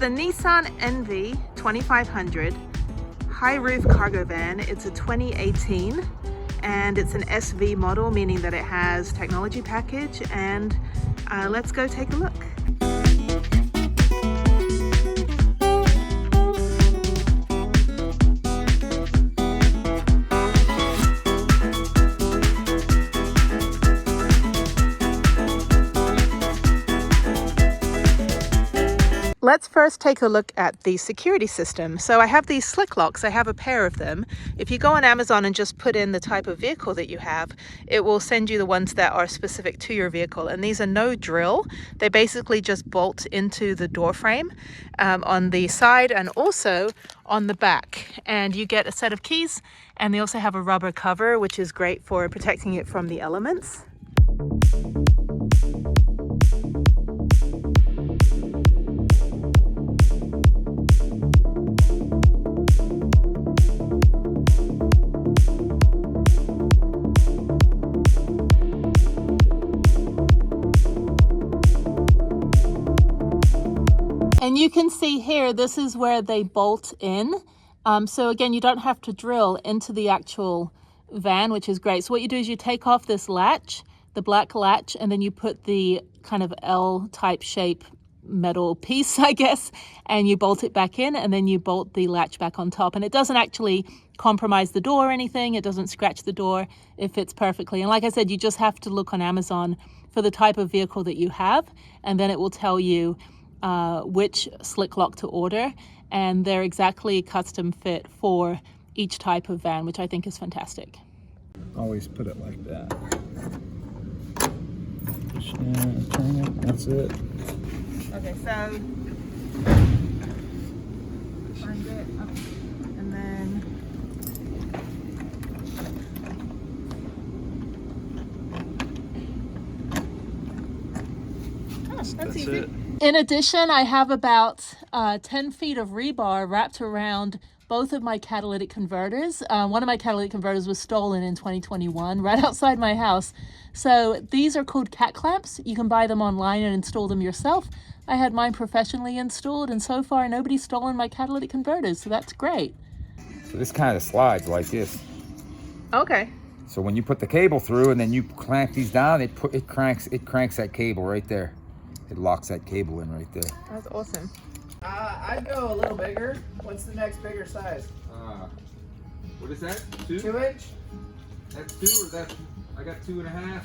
the Nissan NV2500 high roof cargo van. It's a 2018 and it's an SV model, meaning that it has technology package, and let's go take a look. Let's first take a look at the security system. So I have these slick locks. I have a pair of them. If you go on Amazon and just put in the type of vehicle that you have, it will send you the ones that are specific to your vehicle. And these are no drill. They basically just bolt into the door frame on the side and also on the back. And you get a set of keys, and they also have a rubber cover, which is great for protecting it from the elements. And you can see here, this is where they bolt in. So again, you don't have to drill into the actual van, which is great. So what you do is you take off this latch, the black latch, and then you put the kind of L-type shape metal piece, I guess, and you bolt it back in, and then you bolt the latch back on top. And it doesn't actually compromise the door or anything. It doesn't scratch the door. It fits perfectly. And like I said, you just have to look on Amazon for the type of vehicle that you have, and then it will tell you which slick lock to order, and they're exactly custom fit for each type of van, which I think is fantastic. Always put it like that. Push down, turn it, that's it. Okay, so find it, and then that's easy. It. In addition, I have about 10 feet of rebar wrapped around both of my catalytic converters. One of my catalytic converters was stolen in 2021 right outside my house. So these are called cat clamps. You can buy them online and install them yourself. I had mine professionally installed, and so far nobody's stolen my catalytic converters, so that's great. So this kind of slides like this. Okay. So when you put the cable through and then you clamp these down, it cranks that cable right there. It locks that cable in right there. That's awesome. I'd go a little bigger. What's the next bigger size? What is that? 2? 2 inch? That's 2 or that's, I got 2.5.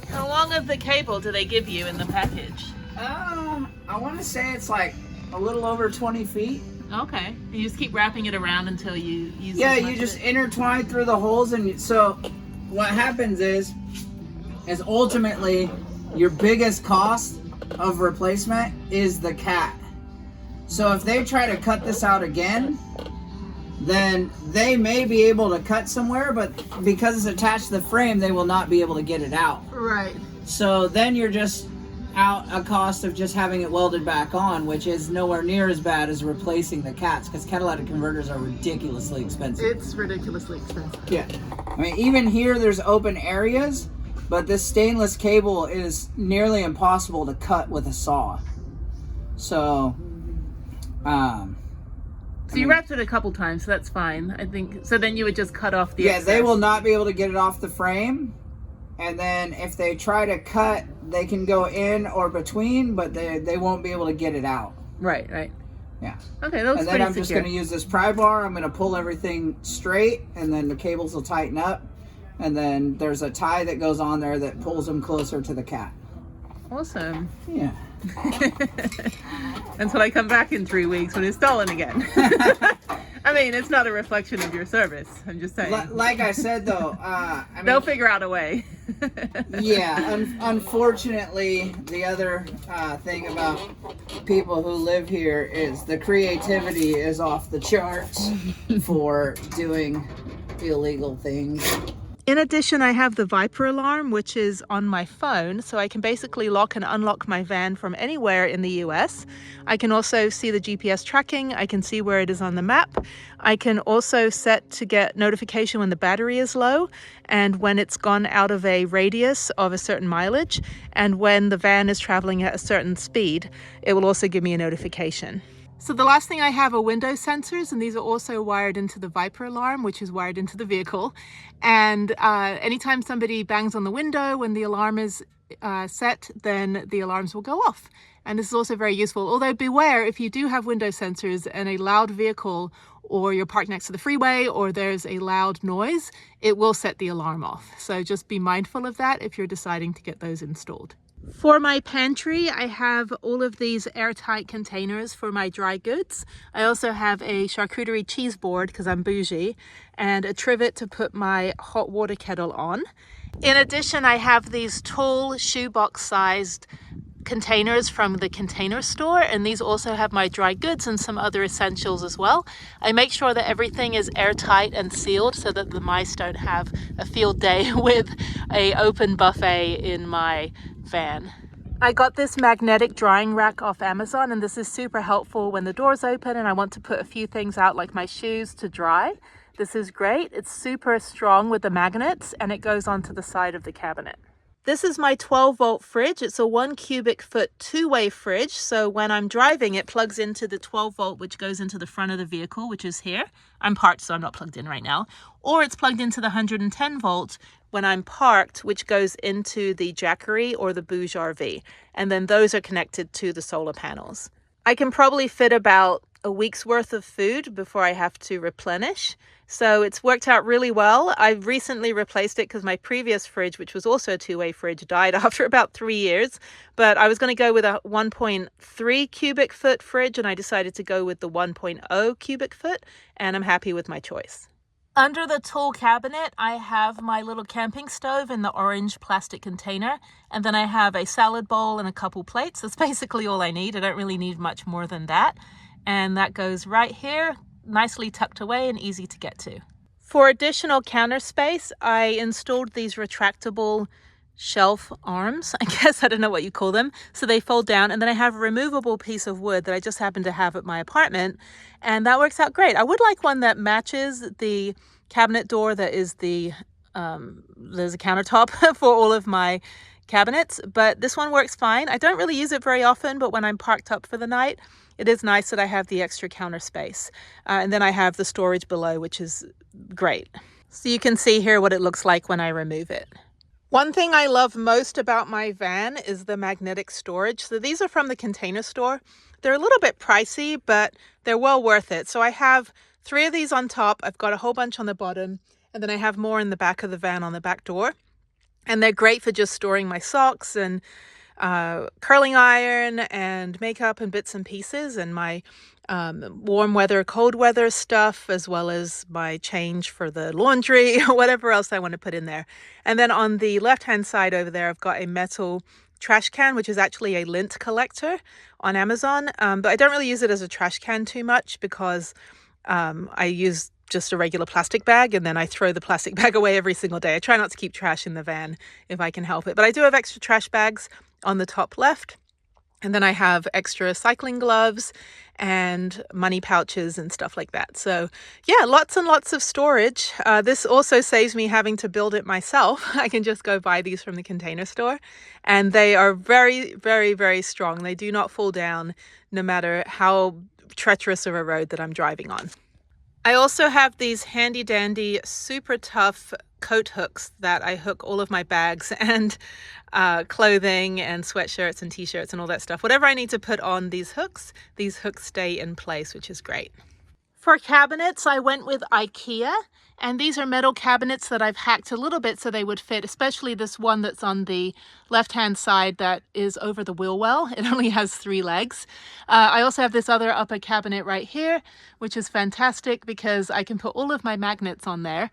How long of the cable do they give you in the package? I want to say it's like a little over 20 feet. Okay. You just keep wrapping it around until you use Yeah, you just intertwine through the holes, and so what happens is ultimately your biggest cost of replacement is the cat. So if they try to cut this out again, then they may be able to cut somewhere, but because it's attached to the frame, they will not be able to get it out. Right. So then you're just out a cost of just having it welded back on, which is nowhere near as bad as replacing the cats, because catalytic converters are ridiculously expensive. It's ridiculously expensive. Yeah. I mean, even here there's open areas, but this stainless cable is nearly impossible to cut with a saw. So, so you wrapped it a couple times, so that's fine. I think, so then you would just cut off the yeah, excess. they will not be able to get it off the frame. And then if they try to cut, they can go in or between, but they won't be able to get it out. Right, right. Yeah. Okay, that was and then I'm just going to use this pry bar. I'm going to pull everything straight, and then the cables will tighten up. And then there's a tie that goes on there that pulls them closer to the cat. Awesome. Yeah. Until I come back in 3 weeks when it's stolen again. I mean, it's not a reflection of your service. I'm just saying. Like I said, though, I mean, they'll figure out a way. Yeah. Unfortunately, the other thing about people who live here is the creativity is off the charts for doing illegal things. In addition, I have the Viper alarm, which is on my phone, so I can basically lock and unlock my van from anywhere in the US. I can also see the GPS tracking. I can see where it is on the map. I can also set to get notification when the battery is low and when it's gone out of a radius of a certain mileage, and when the van is traveling at a certain speed, it will also give me a notification. So the last thing I have are window sensors, and these are also wired into the Viper alarm, which is wired into the vehicle. And anytime somebody bangs on the window when the alarm is set, then the alarms will go off. And this is also very useful. Although beware, if you do have window sensors and a loud vehicle, or you're parked next to the freeway, or there's a loud noise, it will set the alarm off. So just be mindful of that if you're deciding to get those installed. For my pantry, I have all of these airtight containers for my dry goods. I also have a charcuterie cheese board because I'm bougie, and a trivet to put my hot water kettle on. In addition, I have these tall shoebox sized containers from the Container Store, and these also have my dry goods and some other essentials as well. I make sure that everything is airtight and sealed so that the mice don't have a field day with an open buffet in my van. I got this magnetic drying rack off Amazon, and this is super helpful when the door's open and I want to put a few things out like my shoes to dry. This is great. It's super strong with the magnets, and it goes onto the side of the cabinet. This is my 12-volt fridge. It's a 1 cubic foot two-way fridge. So when I'm driving, it plugs into the 12-volt, which goes into the front of the vehicle, which is here. I'm parked, so I'm not plugged in right now. Or it's plugged into the 110-volt when I'm parked, which goes into the Jackery or the Bouge RV. And then those are connected to the solar panels. I can probably fit about a week's worth of food before I have to replenish. So it's worked out really well. I recently replaced it because my previous fridge, which was also a two-way fridge, died after about 3 years. But I was going to go with a 1.3 cubic foot fridge, and I decided to go with the 1.0 cubic foot, and I'm happy with my choice. Under the tool cabinet, I have my little camping stove in the orange plastic container, and then I have a salad bowl and a couple plates. That's basically all I need. I don't really need much more than that. And that goes right here, nicely tucked away and easy to get to. For additional counter space, I installed these retractable shelf arms, I guess, I don't know what you call them. So they fold down, and then I have a removable piece of wood that I just happen to have at my apartment, and that works out great. I would like one that matches the cabinet door that is there's a countertop for all of my cabinets, but this one works fine. I don't really use it very often, but when I'm parked up for the night, it is nice that I have the extra counter space. And then I have the storage below, which is great. So you can see here what it looks like when I remove it. One thing I love most about my van is the magnetic storage. So these are from the Container Store. They're a little bit pricey, but they're well worth it. So I have 3 of these on top. I've got a whole bunch on the bottom, and then I have more in the back of the van on the back door. And they're great for just storing my socks and curling iron and makeup and bits and pieces, and my warm weather, cold weather stuff, as well as my change for the laundry or whatever else I want to put in there. And then on the left hand side over there, I've got a metal trash can, which is actually a lint collector on Amazon. But I don't really use it as a trash can too much because I use just a regular plastic bag, and then I throw the plastic bag away every single day. I try not to keep trash in the van if I can help it, but I do have extra trash bags on the top left, and then I have extra cycling gloves and money pouches and stuff like that. So yeah, lots and lots of storage. This also saves me having to build it myself. I can just go buy these from the Container Store, and they are very, very, very strong. They do not fall down no matter how treacherous of a road that I'm driving on. I also have these handy dandy, super tough coat hooks that I hook all of my bags and clothing and sweatshirts and t-shirts and all that stuff. Whatever I need to put on these hooks stay in place, which is great. For cabinets, I went with IKEA, and these are metal cabinets that I've hacked a little bit so they would fit, especially this one that's on the left-hand side that is over the wheel well. It only has 3 legs. I also have this other upper cabinet right here, which is fantastic because I can put all of my magnets on there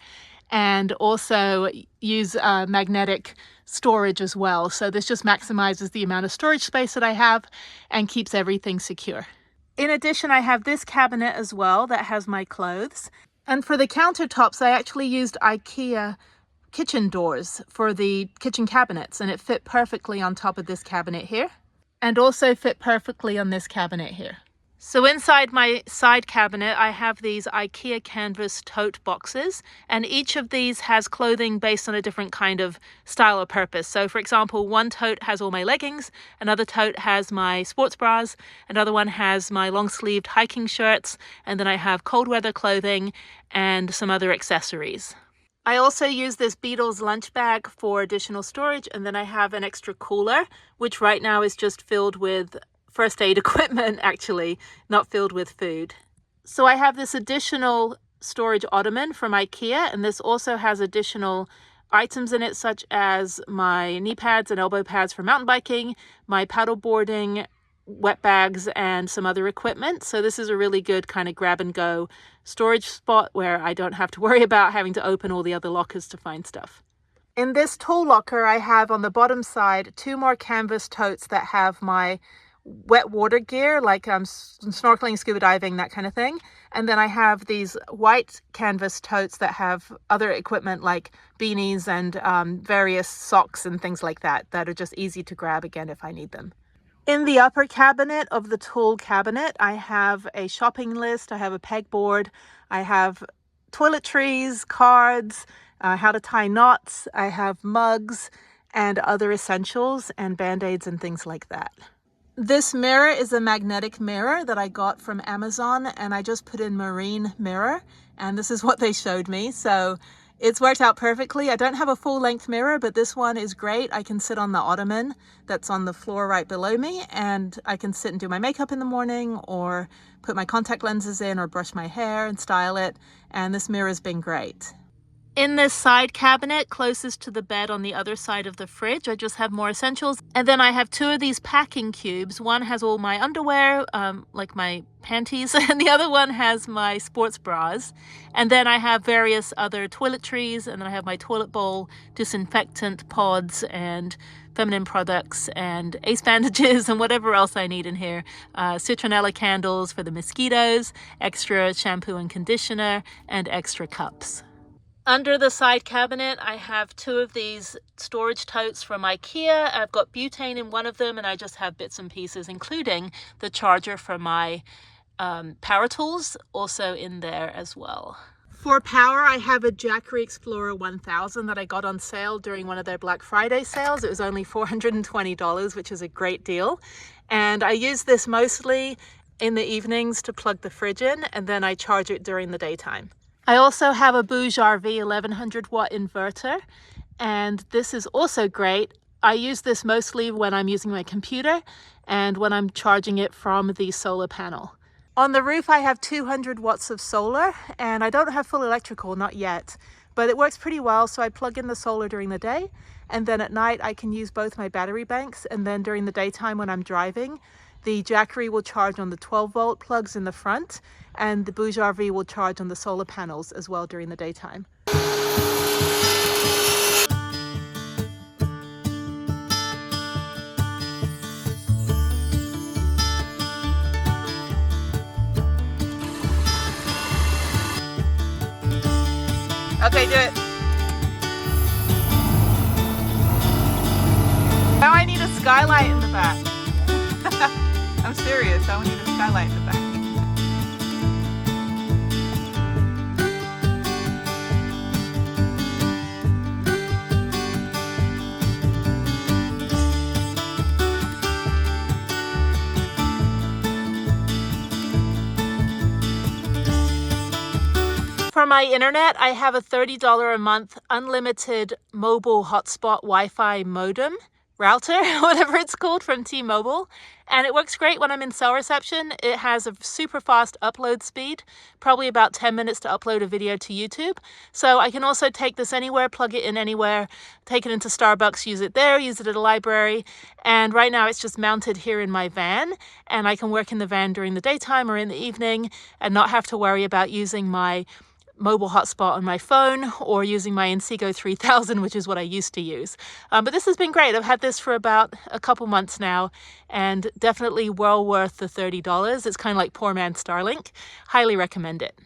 and also use magnetic storage as well. So this just maximizes the amount of storage space that I have and keeps everything secure. In addition, I have this cabinet as well that has my clothes. And for the countertops, I actually used IKEA kitchen doors for the kitchen cabinets, and it fit perfectly on top of this cabinet here, and also fit perfectly on this cabinet here. So inside my side cabinet, I have these IKEA canvas tote boxes, and each of these has clothing based on a different kind of style or purpose. So for example, one tote has all my leggings, another tote has my sports bras, another one has my long-sleeved hiking shirts, and then I have cold weather clothing and some other accessories. I also use this Beatles lunch bag for additional storage, and then I have an extra cooler, which right now is just filled with first aid equipment, actually, not filled with food. So I have this additional storage ottoman from IKEA, and this also has additional items in it, such as my knee pads and elbow pads for mountain biking, my paddle boarding, wet bags, and some other equipment. So this is a really good kind of grab and go storage spot where I don't have to worry about having to open all the other lockers to find stuff. In this tool locker, I have on the bottom side 2 more canvas totes that have my wet water gear, like snorkeling, scuba diving, that kind of thing. And then I have these white canvas totes that have other equipment like beanies and various socks and things like that are just easy to grab again if I need them. In the upper cabinet of the tool cabinet, I have a shopping list, I have a pegboard, I have toiletries, cards, how to tie knots, I have mugs and other essentials and band-aids and things like that. This mirror is a magnetic mirror that I got from Amazon, and I just put in marine mirror, and this is what they showed me. So it's worked out perfectly. I don't have a full-length mirror, but this one is great. I can sit on the ottoman that's on the floor right below me, and I can sit and do my makeup in the morning or put my contact lenses in or brush my hair and style it, and this mirror has been great. In this side cabinet closest to the bed on the other side of the fridge, I just have more essentials. And then I have 2 of these packing cubes. One has all my underwear, like my panties, and the other one has my sports bras. And then I have various other toiletries, and then I have my toilet bowl, disinfectant pods, and feminine products, and ace bandages, and whatever else I need in here. Citronella candles for the mosquitoes, extra shampoo and conditioner, and extra cups. Under the side cabinet, I have 2 of these storage totes from IKEA. I've got butane in one of them, and I just have bits and pieces, including the charger for my power tools, also in there as well. For power, I have a Jackery Explorer 1000 that I got on sale during one of their Black Friday sales. It was only $420, which is a great deal. And I use this mostly in the evenings to plug the fridge in, and then I charge it during the daytime. I also have a Bouge RV 1100 watt inverter, and this is also great. I use this mostly when I'm using my computer and when I'm charging it from the solar panel. On the roof, I have 200 watts of solar, and I don't have full electrical, not yet, but it works pretty well. So I plug in the solar during the day, and then at night I can use both my battery banks, and then during the daytime when I'm driving, the Jackery will charge on the 12-volt plugs in the front, and the Bouge RV will charge on the solar panels as well during the daytime. Okay, do it. Now I need a skylight in the back. I'm serious, I need a skylight in the back. For my internet, I have a $30 a month unlimited mobile hotspot Wi-Fi modem router, whatever it's called, from T-Mobile, and it works great when I'm in cell reception. It has a super fast upload speed, probably about 10 minutes to upload a video to YouTube. So I can also take this anywhere, plug it in anywhere, take it into Starbucks, use it there, use it at a library. And right now it's just mounted here in my van, and I can work in the van during the daytime or in the evening and not have to worry about using my mobile hotspot on my phone or using my Inseego 3000, which is what I used to use. But this has been great. I've had this for about a couple months now, and definitely well worth the $30. It's kind of like poor man's Starlink. Highly recommend it.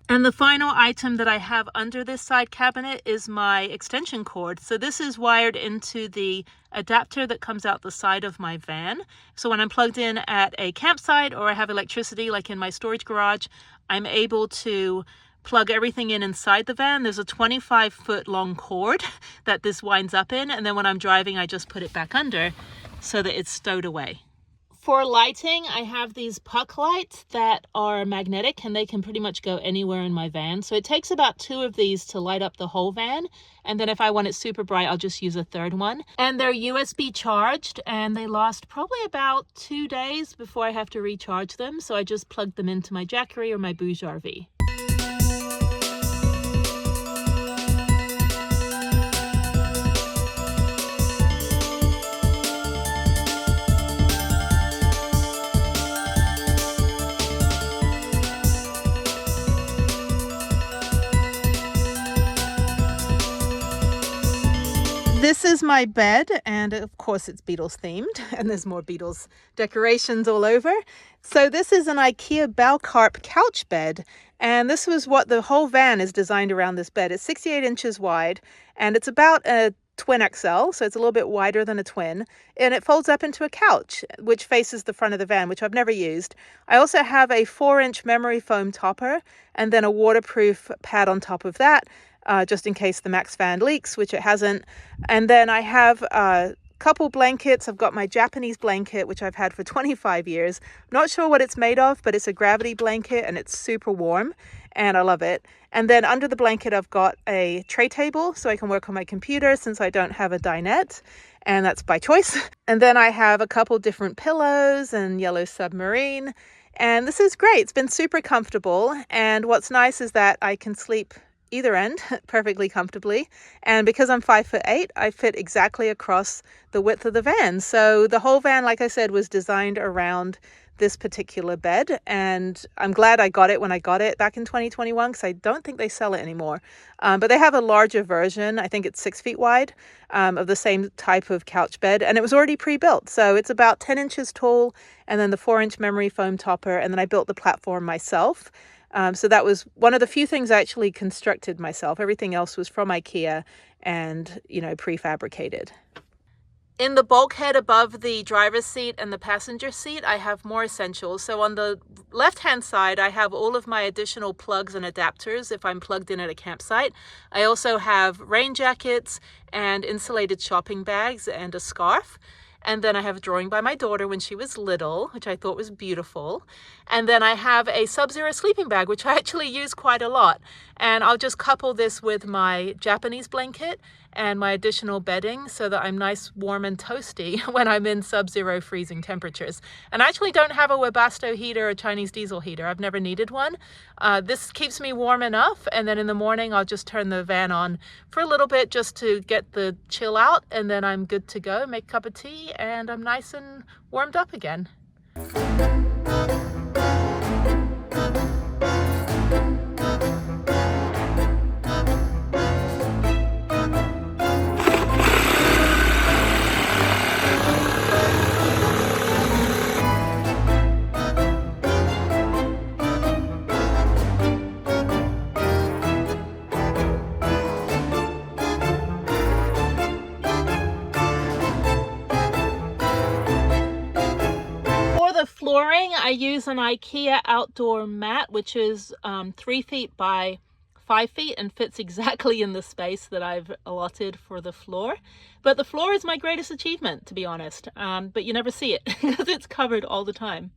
And the final item that I have under this side cabinet is my extension cord. So this is wired into the adapter that comes out the side of my van. So when I'm plugged in at a campsite or I have electricity like in my storage garage, I'm able to plug everything in inside the van. There's a 25-foot long cord that this winds up in, and then when I'm driving I just put it back under so that it's stowed away. For lighting, I have these puck lights that are magnetic and they can pretty much go anywhere in my van. So it takes about 2 of these to light up the whole van. And then if I want it super bright, I'll just use a third one. And they're USB charged and they last probably about 2 days before I have to recharge them. So I just plug them into my Jackery or my Bouge RV. This is my bed, and of course it's Beatles themed, and there's more Beatles decorations all over. So this is an IKEA Balcarp couch bed, and this was what the whole van is designed around. This bed. It's 68 inches wide, and it's about a twin XL, so it's a little bit wider than a twin, and it folds up into a couch, which faces the front of the van, which I've never used. I also have a 4-inch memory foam topper, and then a waterproof pad on top of that, just in case the Max fan leaks, which it hasn't. And then I have a couple blankets. I've got my Japanese blanket, which I've had for 25 years. I'm not sure what it's made of, but it's a gravity blanket and it's super warm and I love it. And then under the blanket, I've got a tray table so I can work on my computer since I don't have a dinette, and that's by choice. And then I have a couple different pillows and Yellow Submarine. And this is great. It's been super comfortable. And what's nice is that I can sleep either end perfectly comfortably, and because I'm 5'8", I fit exactly across the width of the van. So the whole van, like I said, was designed around this particular bed, and I'm glad I got it when I got it back in 2021 because I don't think they sell it anymore. But they have a larger version. I think it's 6 feet wide, of the same type of couch bed, and it was already pre-built. So it's about 10 inches tall, and then the 4-inch memory foam topper, and then I built the platform myself. So that was one of the few things I actually constructed myself. Everything else was from IKEA and, prefabricated. In the bulkhead above the driver's seat and the passenger seat, I have more essentials. So on the left-hand side, I have all of my additional plugs and adapters if I'm plugged in at a campsite. I also have rain jackets and insulated shopping bags and a scarf. And then I have a drawing by my daughter when she was little, which I thought was beautiful. And then I have a Sub-Zero sleeping bag, which I actually use quite a lot. And I'll just couple this with my Japanese blanket and my additional bedding so that I'm nice, warm, and toasty when I'm in Sub-Zero freezing temperatures. And I actually don't have a Webasto heater or Chinese diesel heater. I've never needed one. This keeps me warm enough, and then in the morning I'll just turn the van on for a little bit just to get the chill out, and then I'm good to go, make a cup of tea, and I'm nice and warmed up again. Flooring, I use an IKEA outdoor mat, which is 3 feet by 5 feet and fits exactly in the space that I've allotted for the floor. But the floor is my greatest achievement, to be honest. But you never see it because it's covered all the time.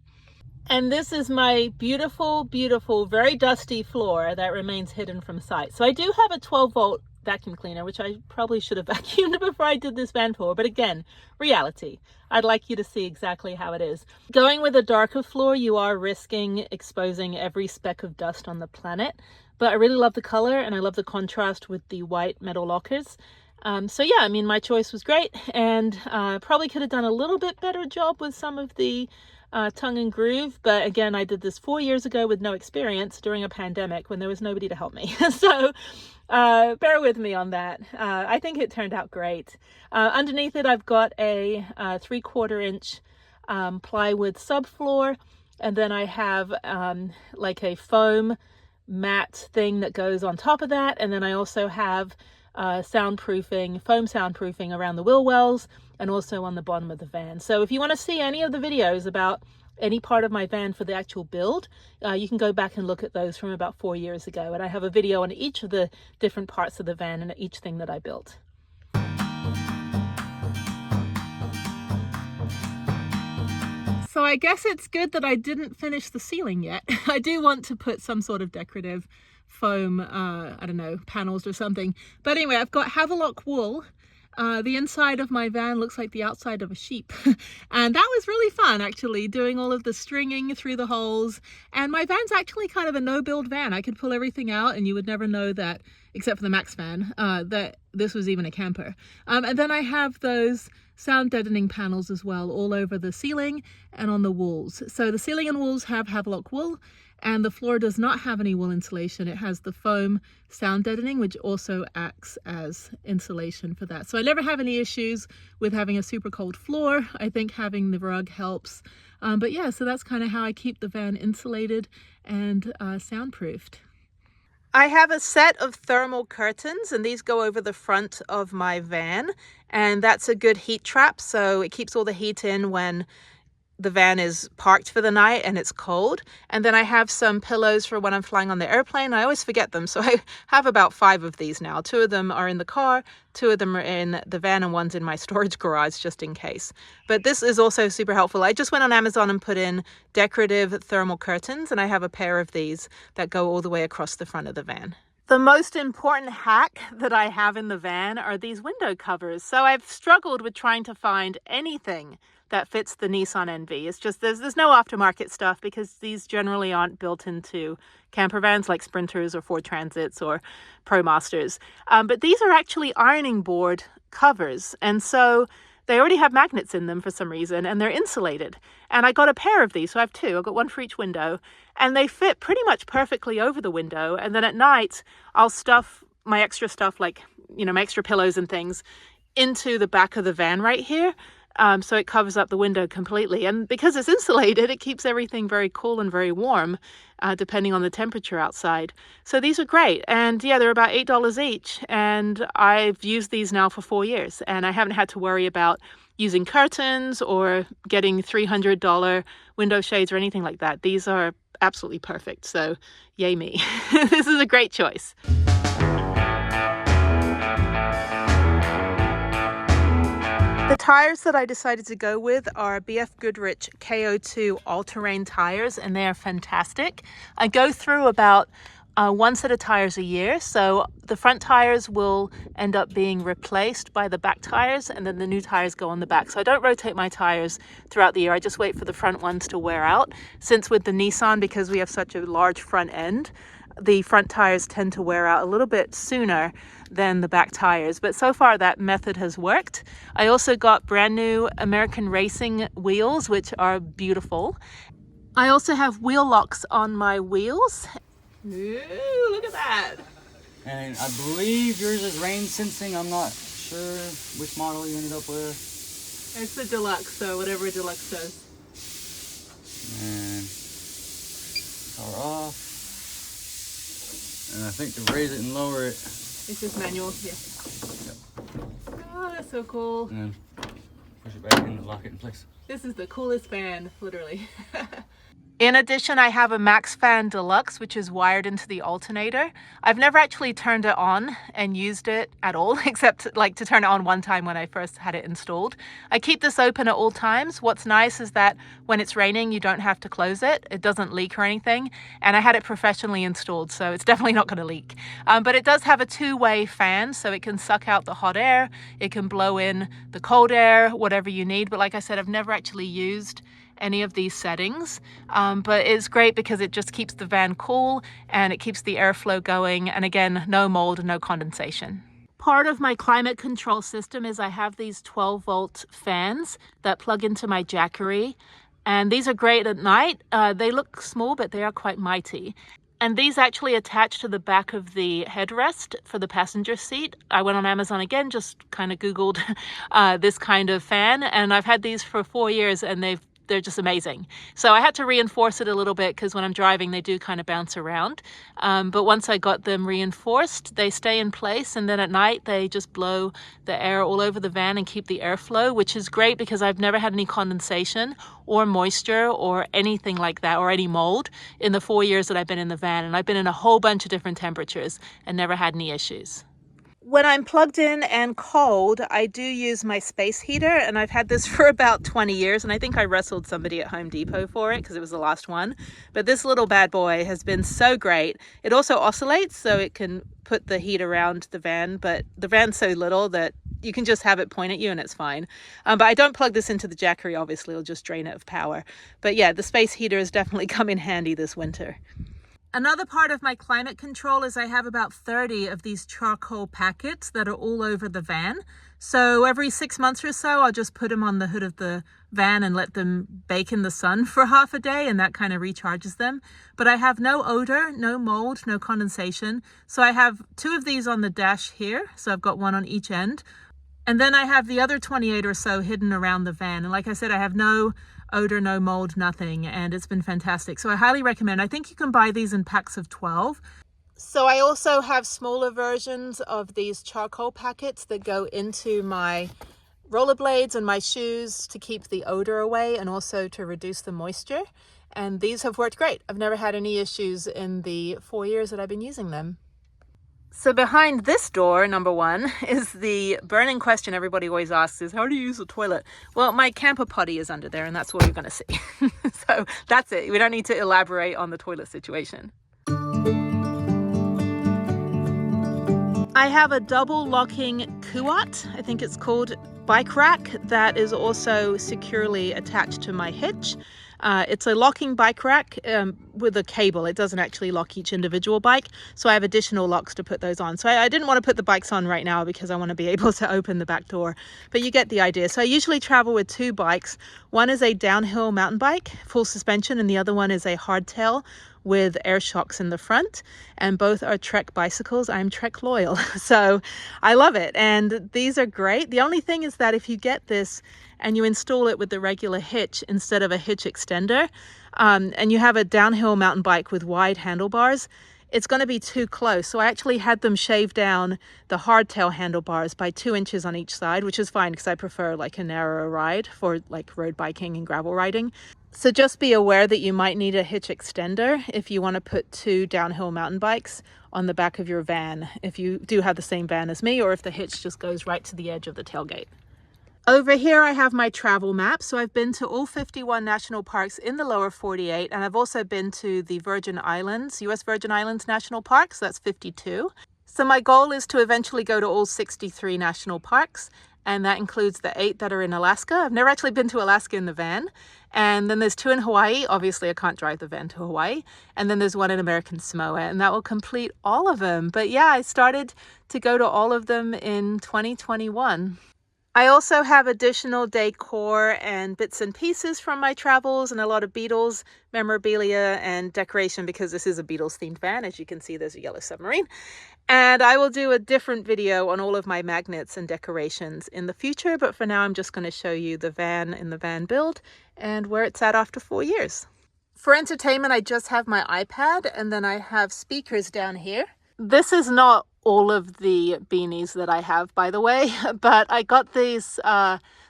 And this is my beautiful, beautiful, very dusty floor that remains hidden from sight. So I do have a 12-volt vacuum cleaner, which I probably should have vacuumed before I did this van tour. But again, reality. I'd like you to see exactly how it is. Going with a darker floor, you are risking exposing every speck of dust on the planet. But I really love the color and I love the contrast with the white metal lockers. So yeah, I mean, my choice was great, and probably could have done a little bit better job with some of the tongue and groove, but again, I did this 4 years ago with no experience during a pandemic when there was nobody to help me. So bear with me on that. I think it turned out great. Underneath it, I've got a 3/4 inch plywood subfloor, and then I have like a foam mat thing that goes on top of that. And then I also have soundproofing, foam soundproofing around the wheel wells and also on the bottom of the van. So if you want to see any of the videos about any part of my van for the actual build, you can go back and look at those from about 4 years ago. And I have a video on each of the different parts of the van and each thing that I built. So I guess it's good that I didn't finish the ceiling yet. I do want to put some sort of decorative foam, I don't know, panels or something. But anyway, I've got Havelock wool. The inside of my van looks like the outside of a sheep. And that was really fun, actually, doing all of the stringing through the holes. And my van's actually kind of a no-build van. I could pull everything out and you would never know that, except for the Max van, that this was even a camper. And then I have those sound deadening panels as well, all over the ceiling and on the walls. So the ceiling and walls have Havelock wool, and the floor does not have any wool insulation. It has the foam sound deadening, which also acts as insulation for that. So I never have any issues with having a super cold floor. I think having the rug helps. But yeah, so that's kind of how I keep the van insulated and soundproofed. I have a set of thermal curtains, and these go over the front of my van, and that's a good heat trap, so it keeps all the heat in when the van is parked for the night and it's cold. And then I have some pillows for when I'm flying on the airplane. I always forget them, so I have about 5 of these now. 2 of them are in the car, 2 of them are in the van, and 1's in my storage garage just in case. But this is also super helpful. I just went on Amazon and put in decorative thermal curtains, and I have a pair of these that go all the way across the front of the van. The most important hack that I have in the van are these window covers. So I've struggled with trying to find anything that fits the Nissan NV. It's just there's no aftermarket stuff because these generally aren't built into camper vans like Sprinters or Ford Transits or ProMasters. But these are actually ironing board covers, and so they already have magnets in them for some reason, and they're insulated. And I got a pair of these, so I have 2. I've got 1 for each window, and they fit pretty much perfectly over the window. And then at night, I'll stuff my extra stuff, like, you know, my extra pillows and things, into the back of the van right here. So it covers up the window completely. And because it's insulated, it keeps everything very cool and very warm, depending on the temperature outside. So these are great. And yeah, they're about $8 each. And I've used these now for 4 years. And I haven't had to worry about using curtains or getting $300 window shades or anything like that. These are absolutely perfect. So yay me. This is a great choice. The tires that I decided to go with are BF Goodrich KO2 all-terrain tires, and they are fantastic. I go through about 1 set of tires a year, so the front tires will end up being replaced by the back tires, and then the new tires go on the back. So I don't rotate my tires throughout the year. I just wait for the front ones to wear out. Since with the Nissan, because we have such a large front end, the front tires tend to wear out a little bit sooner than the back tires, but so far that method has worked. I also got brand new American Racing wheels, which are beautiful. I also have wheel locks on my wheels. Ooh, look at that. And I believe yours is rain sensing. I'm not sure which model you ended up with. It's the deluxe, so whatever deluxe says. And power off. And I think to raise it and lower it, It's just manual, yeah. Yep. Oh, that's so cool. And then push it back in and lock it in place. This is the coolest fan, literally. In addition, I have a Max Fan Deluxe, which is wired into the alternator. I've never actually turned it on and used it at all, except like to turn it on one time when I first had it installed. I keep this open at all times. What's nice is that when it's raining, you don't have to close it. It doesn't leak or anything. And I had it professionally installed, so it's definitely not going to leak. But it does have a 2-way fan, so it can suck out the hot air. It can blow in the cold air, whatever you need. But like I said, I've never actually used any of these settings, but it's great because it just keeps the van cool and it keeps the airflow going, and again, no mold, no condensation. Part of my climate control system is I have these 12-volt fans that plug into my Jackery, and these are great at night. They look small, but they are quite mighty. And these actually attach to the back of the headrest for the passenger seat. I went on Amazon again, just kind of Googled this kind of fan, and I've had these for 4 years, and they've they're just amazing. So I had to reinforce it a little bit because when I'm driving, they do kind of bounce around. But once I got them reinforced, they stay in place. And then at night, they just blow the air all over the van and keep the airflow, which is great because I've never had any condensation or moisture or anything like that, or any mold in the 4 years that I've been in the van. And I've been in a whole bunch of different temperatures and never had any issues. When I'm plugged in and cold, I do use my space heater, and I've had this for about 20 years, and I think I wrestled somebody at Home Depot for it because it was the last one. But this little bad boy has been so great. It also oscillates, so it can put the heat around the van, but the van's so little that you can just have it point at you and it's fine. But I don't plug this into the Jackery, obviously, it'll just drain it of power. But yeah, the space heater has definitely come in handy this winter. Another part of my climate control is I have about 30 of these charcoal packets that are all over the van. So every 6 months or so, I'll just put them on the hood of the van and let them bake in the sun for half a day, and that kind of recharges them. But I have no odor, no mold, no condensation. So I have 2 of these on the dash here. So I've got one on each end. And then I have the other 28 or so hidden around the van. And like I said, I have no odor, no mold, nothing, and it's been fantastic. So I highly recommend. I think you can buy these in packs of 12. So I also have smaller versions of these charcoal packets that go into my rollerblades and my shoes to keep the odor away and also to reduce the moisture. And these have worked great. I've never had any issues in the 4 years that I've been using them. So behind this door, number 1, is the burning question everybody always asks is, how do you use the toilet? Well, my camper potty is under there, and that's what you're going to see. So that's it. We don't need to elaborate on the toilet situation. I have a double locking Kuat, I think it's called, bike rack that is also securely attached to my hitch. It's a locking bike rack with a cable. It doesn't actually lock each individual bike. So I have additional locks to put those on. So I didn't want to put the bikes on right now because I want to be able to open the back door. But you get the idea. So I usually travel with 2 bikes. One is a downhill mountain bike, full suspension, and the other one is a hardtail with air shocks in the front, and both are Trek bicycles. I'm Trek loyal, so I love it, and these are great. The only thing is that if you get this and you install it with the regular hitch instead of a hitch extender, and you have a downhill mountain bike with wide handlebars, it's going to be too close. So I actually had them shave down the hardtail handlebars by 2 inches on each side, which is fine because I prefer like a narrower ride for like road biking and gravel riding. So just be aware that you might need a hitch extender if you want to put 2 downhill mountain bikes on the back of your van, if you do have the same van as me, or if the hitch just goes right to the edge of the tailgate. Over here I have my travel map. So I've been to all 51 national parks in the lower 48, and I've also been to the Virgin Islands, US Virgin Islands National Park, so that's 52. So my goal is to eventually go to all 63 national parks, and that includes the 8 that are in Alaska. I've never actually been to Alaska in the van. And then there's 2 in Hawaii. Obviously, I can't drive the van to Hawaii. And then there's 1 in American Samoa, and that will complete all of them. But yeah, I started to go to all of them in 2021. I also have additional decor and bits and pieces from my travels and a lot of Beatles memorabilia and decoration because this is a Beatles themed van. As you can see, there's a yellow submarine. And I will do a different video on all of my magnets and decorations in the future. But for now, I'm just going to show you the van in the van build and where it's at after 4 years. For entertainment, I just have my iPad, and then I have speakers down here. This is not all of the beanies that I have, by the way, but I got these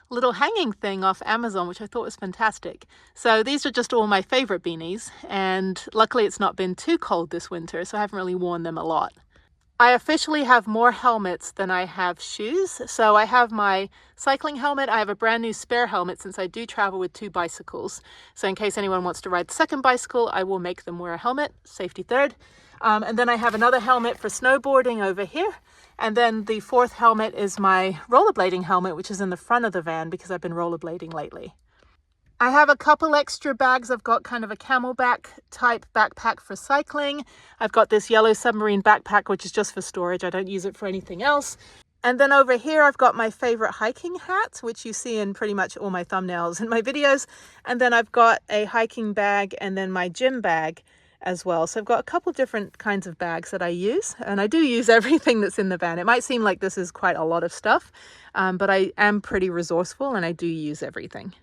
little hanging thing off Amazon, which I thought was fantastic. So these are just all my favorite beanies, and luckily it's not been too cold this winter, so I haven't really worn them a lot. I officially have more helmets than I have shoes. So I have my cycling helmet. I have a brand new spare helmet since I do travel with 2 bicycles. So in case anyone wants to ride the second bicycle, I will make them wear a helmet, safety third. And then I have another helmet for snowboarding over here. And then the 4th helmet is my rollerblading helmet, which is in the front of the van because I've been rollerblading lately. I have a couple extra bags. I've got kind of a camelback type backpack for cycling. I've got this yellow submarine backpack, which is just for storage. I don't use it for anything else. And then over here, I've got my favorite hiking hat, which you see in pretty much all my thumbnails in my videos. And then I've got a hiking bag and then my gym bag as well. So I've got a couple different kinds of bags that I use, and I do use everything that's in the van. It might seem like this is quite a lot of stuff, but I am pretty resourceful and I do use everything.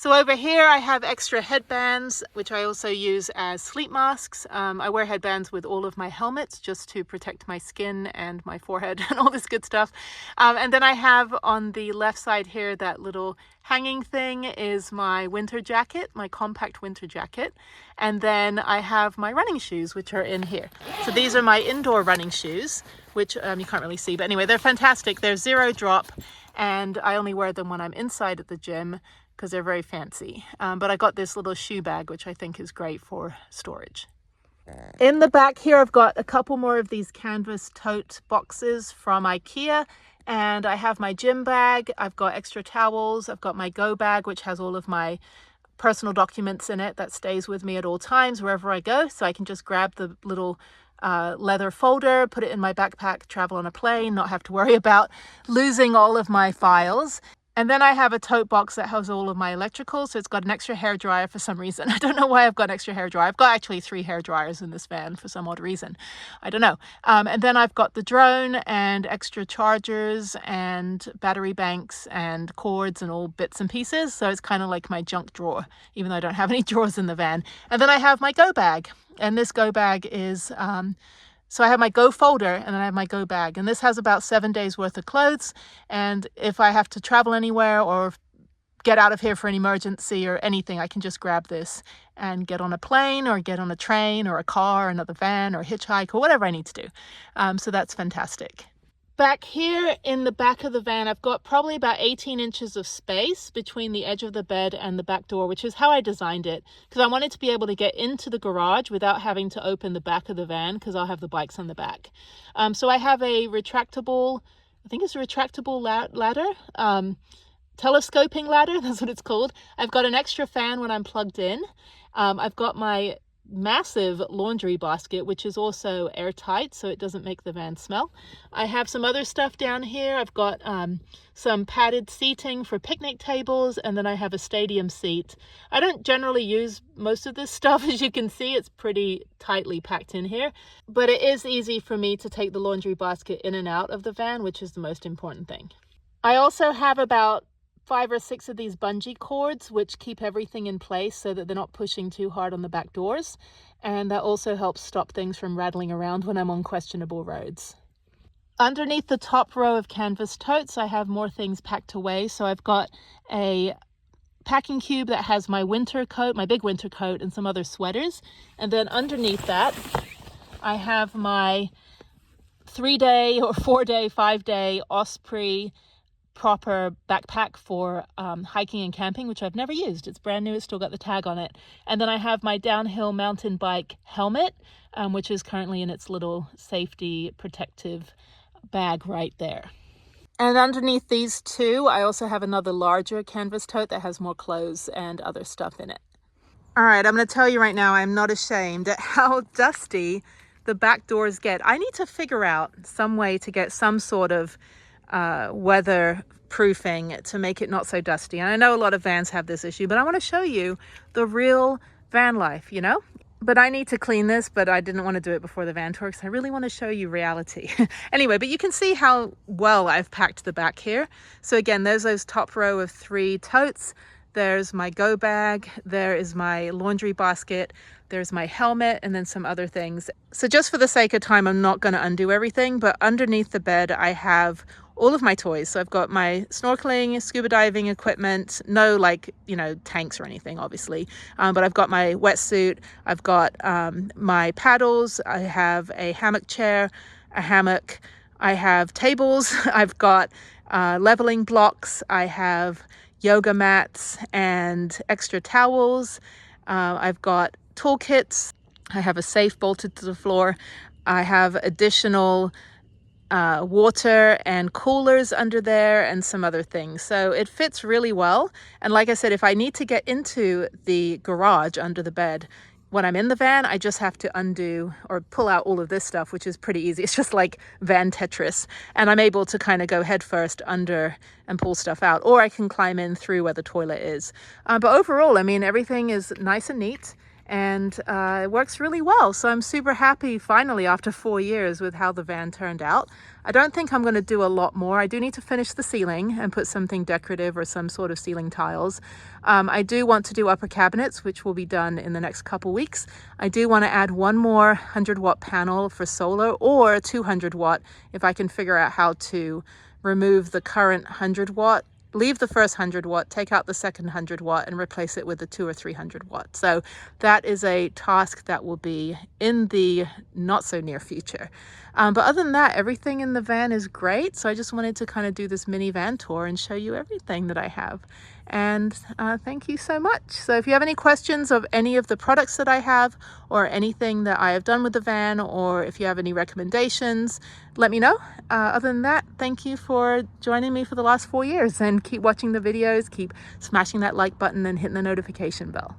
So over here I have extra headbands, which I also use as sleep masks. I wear headbands with all of my helmets just to protect my skin and my forehead and all this good stuff. And then I have on the left side here, that little hanging thing is my winter jacket, my compact winter jacket. And then I have my running shoes, which are in here. So these are my indoor running shoes, which you can't really see, but anyway, they're fantastic. They're 0 drop, and I only wear them when I'm inside at the gym, because they're very fancy. But I got this little shoe bag, which I think is great for storage. In the back here, I've got a couple more of these canvas tote boxes from IKEA. And I have my gym bag. I've got extra towels. I've got my go bag, which has all of my personal documents in it that stays with me at all times, wherever I go. So I can just grab the little leather folder, put it in my backpack, travel on a plane, not have to worry about losing all of my files. And then I have a tote box that has all of my electricals. So it's got an extra hairdryer for some reason. I don't know why I've got an extra hairdryer. I've got actually 3 hairdryers in this van for some odd reason. I don't know. And then I've got the drone and extra chargers and battery banks and cords and all bits and pieces. So it's kind of like my junk drawer, even though I don't have any drawers in the van. And then I have my go bag. And this go bag is... So I have my go folder and then I have my go bag, and this has about 7 days worth of clothes. And if I have to travel anywhere or get out of here for an emergency or anything, I can just grab this and get on a plane or get on a train or a car, or another van, or hitchhike, or whatever I need to do. So that's fantastic. Back here in the back of the van, I've got probably about 18 inches of space between the edge of the bed and the back door, which is how I designed it, because I wanted to be able to get into the garage without having to open the back of the van, because I'll have the bikes on the back. So I have a retractable, I think it's a retractable ladder, telescoping ladder, that's what it's called. I've got an extra fan when I'm plugged in. I've got my massive laundry basket, which is also airtight, so it doesn't make the van smell. I have some other stuff down here. I've got some padded seating for picnic tables, and then I have a stadium seat. I don't generally use most of this stuff. As you can see, it's pretty tightly packed in here, but it is easy for me to take the laundry basket in and out of the van, which is the most important thing. I also have about 5 or 6 of these bungee cords, which keep everything in place so that they're not pushing too hard on the back doors. And that also helps stop things from rattling around when I'm on questionable roads. Underneath the top row of canvas totes, I have more things packed away. So I've got a packing cube that has my winter coat, my big winter coat, and some other sweaters. And then underneath that, I have my 3-day or 4-day, 5-day Osprey proper backpack for hiking and camping, which I've never used. It's brand new. It's still got the tag on it. And then I have my downhill mountain bike helmet, which is currently in its little safety protective bag right there. And underneath these two, I also have another larger canvas tote that has more clothes and other stuff in it. All right, I'm going to tell you right now, I'm not ashamed at how dusty the back doors get. I need to figure out some way to get some sort of weather proofing to make it not so dusty. And I know a lot of vans have this issue, but I want to show you the real van life, you know? But I need to clean this, but I didn't want to do it before the van tour because I really want to show you reality. Anyway, but you can see how well I've packed the back here. So again, there's those top row of 3 totes. There's my go bag. There is my laundry basket. There's my helmet, and then some other things. So just for the sake of time, I'm not going to undo everything, but underneath the bed, I have all of my toys. So I've got my snorkeling, scuba diving equipment, no like, you know, tanks or anything, obviously. But I've got my wetsuit. I've got my paddles. I have a hammock chair, a hammock. I have tables. I've got leveling blocks. I have yoga mats and extra towels. I've got toolkits. I have a safe bolted to the floor. I have additional water and coolers under there and some other things. So it fits really well. And like I said, if I need to get into the garage under the bed, when I'm in the van, I just have to undo or pull out all of this stuff, which is pretty easy. It's just like van Tetris. And I'm able to kind of go head first under and pull stuff out, or I can climb in through where the toilet is. But overall, I mean, everything is nice and neat. and it works really well. So I'm super happy finally after 4 years with how the van turned out. I don't think I'm going to do a lot more. I do need to finish the ceiling and put something decorative or some sort of ceiling tiles. I do want to do upper cabinets, which will be done in the next couple weeks. I do want to add one more 100-watt panel for solar, or 200-watt if I can figure out how to remove the current 100-watt, leave the first 100-watt, take out the second 100-watt, and replace it with a 200 or 300-watt. So that is a task that will be in the not so near future. But other than that, everything in the van is great. So I just wanted to kind of do this mini van tour and show you everything that I have. And thank you so much. So if you have any questions of any of the products that I have, or anything that I have done with the van, or if you have any recommendations, let me know. Other than that, thank you for joining me for the last 4 years, and keep watching the videos, keep smashing that like button and hitting the notification bell.